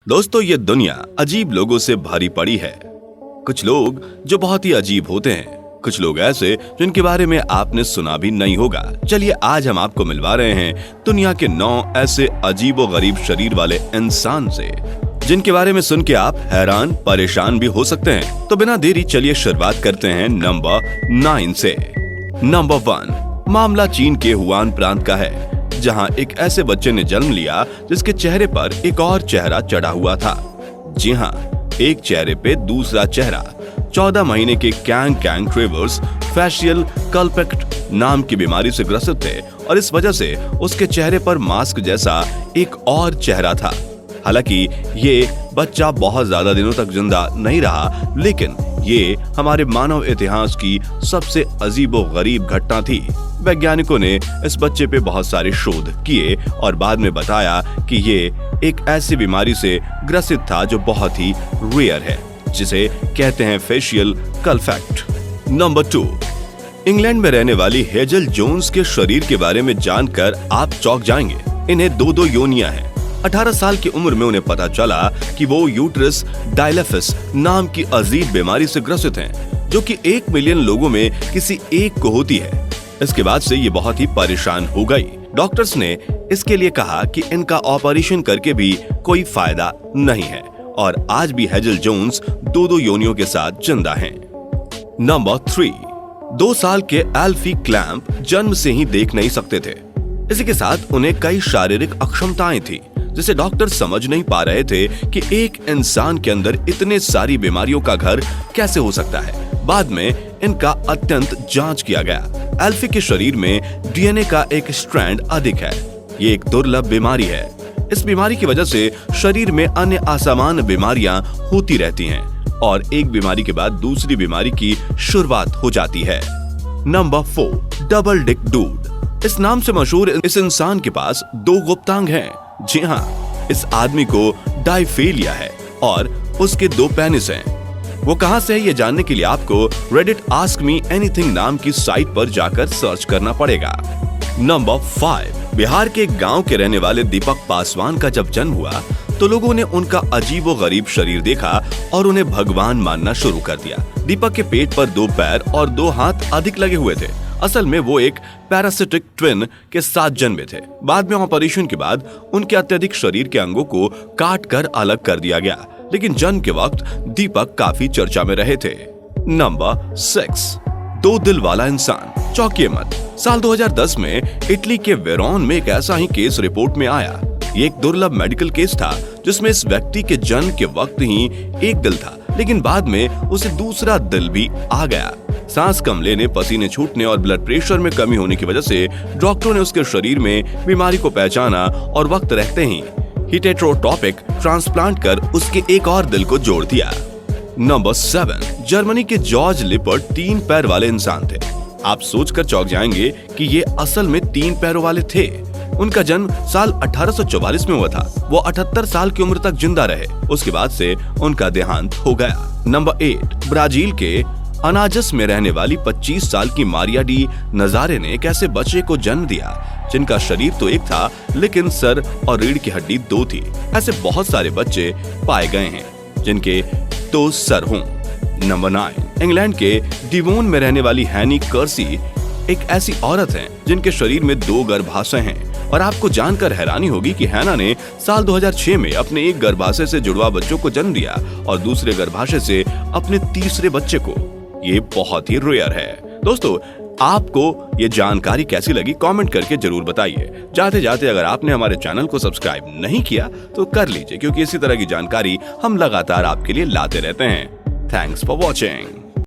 दोस्तों, ये दुनिया अजीब लोगों से भरी पड़ी है। कुछ लोग जो बहुत ही अजीब होते हैं, कुछ लोग ऐसे जिनके बारे में आपने सुना भी नहीं होगा। चलिए आज हम आपको मिलवा रहे हैं दुनिया के 9 ऐसे अजीब और गरीब शरीर वाले इंसान से, जिनके बारे में सुन के आप हैरान परेशान भी हो सकते हैं। तो बिना देरी चलिए शुरुआत करते हैं नंबर 9 से। नंबर 1, मामला चीन के हुआन प्रांत का है, जहां एक ऐसे बच्चे ने जन्म लिया जिसके चेहरे पर एक और चेहरा चढ़ा हुआ था। जी हां, एक चेहरे पे दूसरा चेहरा। 14 महीने के कैंग ट्रेवर्स फेशियल कल्पेक्ट नाम की बीमारी से ग्रसित थे और इस वजह से उसके चेहरे पर मास्क जैसा एक और चेहरा था। हालांकि ये बच्चा बहुत ज्यादा दिनों तक जिंदा नहीं रहा, लेकिन ये हमारे मानव इतिहास की सबसे अजीबोगरीब घटना थी। वैज्ञानिकों ने इस बच्चे पे बहुत सारे शोध किए और बाद में बताया कि ये एक ऐसी बीमारी से ग्रसित था जो बहुत ही रेयर है, जिसे कहते हैं फेशियल कल्पेक्ट। नंबर 2, इंग्लैंड में रहने वाली हेजल जोन्स के शरीर के बारे में जानकर आप चौंक जाएंगे। इन्हें 2 योनियां हैं। 18 साल की उम्र में उन्हें पता चला कि वो यूट्रस डायलेफिस नाम की अजीब बीमारी से ग्रसित हैं, जो कि 1 मिलियन लोगों में किसी एक को होती है। इसके बाद से ये बहुत ही परेशान हो गई। डॉक्टर्स ने इसके लिए कहा कि इनका ऑपरेशन करके भी कोई फायदा नहीं है और आज भी हेजल जोन्स 2 योनियों के साथ जिंदा हैं। नंबर 3, 2 साल के एल्फी क्लैम्प जन्म से ही देख नहीं सकते थे। इसी के साथ उन्हें कई शारीरिक अक्षमताएं थी, जिसे डॉक्टर समझ नहीं पा रहे थे कि एक इंसान के अंदर इतने सारी बीमारियों का घर कैसे हो सकता है। बाद में इनका अत्यंत जांच किया गया। एल्फी के शरीर में डीएनए का एक स्ट्रैंड अधिक है। ये एक दुर्लभ बीमारी है। इस बीमारी की वजह से शरीर में अन्य असामान्य बीमारियां होती रहती हैं और एक बीमारी के बाद दूसरी बीमारी की शुरुआत हो जाती है। Number 4, double Dick dude. इस नाम से मशहूर इस इंसान के पास 2 गुप्तांग हैं। जी हाँ, इस आदमी को डायफेलिया है और उसके 2 पेनिस हैं। वो कहां से है ये जानने के लिए आपको रेडिट आस्क मी एनीथिंग नाम की साइट पर जाकर सर्च करना पड़ेगा। नंबर 5, बिहार के गांव के रहने वाले दीपक पासवान का जब जन्म हुआ तो लोगों ने उनका अजीबोगरीब शरीर देखा और उन्हें भगवान मानना शुरू कर दिया। दीपक के पेट पर 2 पैर और 2 हाथ अधिक लगे हुए थे। असल में वो एक पैरासिटिक ट्विन के साथ जन्मे थे। बाद में ऑपरेशन के बाद उनके अत्यधिक शरीर के अंगों को काट कर अलग कर दिया गया, लेकिन जन्म के वक्त दीपक काफी चर्चा में रहे थे। नंबर 6, 2 दिल वाला इंसान। चौंकिए मत, साल 2010 में इटली के वेरोन में एक ऐसा ही केस रिपोर्ट में आया। ये एक दुर्लभ मेडिकल केस था जिसमें इस व्यक्ति के जन्म के वक्त ही एक दिल था, लेकिन बाद में उसे दूसरा दिल भी आ गया। सांस कम लेने, पसीने छूटने और ब्लड प्रेशर में कमी होने की वजह से डॉक्टरों ने उसके शरीर में बीमारी को पहचाना और वक्त रहते ही हिटेरोटॉपिक ट्रांसप्लांट कर उसके एक और दिल को जोड़ दिया। नंबर 7, जर्मनी के जॉर्ज लिपर्ट 3 पैर वाले इंसान थे। आप सोचकर चौंक जाएंगे कि ये असल में 3 पैरों वाले थे। उनका जन्म साल 1844 में हुआ था। वो 78 साल की उम्र तक जिंदा रहे। उसके बाद से उनका देहांत हो गया। नंबर 8, ब्राजील के अनाजस में रहने वाली 25 साल की मारिया डी नजारे ने एक ऐसे बच्चे को जन्म दिया जिनका शरीर तो एक था, लेकिन सर और रीढ़ की हड्डी 2 थी। ऐसे बहुत सारे बच्चे पाए गए हैं जिनके 2 सर हों। नंबर 9, इंग्लैंड के डिवोन में रहने वाली हैनी कर्सी एक ऐसी औरत हैं जिनके शरीर में 2 गर्भाशय हैं। और आपको जानकर हैरानी होगी कि हैना ने साल 2006 में अपने एक गर्भाशय से जुड़वा बच्चों को जन्म दिया और दूसरे गर्भाशय से अपने तीसरे बच्चे को। ये बहुत ही रेयर है। दोस्तों, आपको ये जानकारी कैसी लगी कमेंट करके जरूर बताइए। जाते जाते अगर आपने हमारे चैनल को सब्सक्राइब नहीं किया तो कर लीजिए, क्योंकि इसी तरह की जानकारी हम लगातार आपके लिए लाते रहते हैं। Thanks for watching.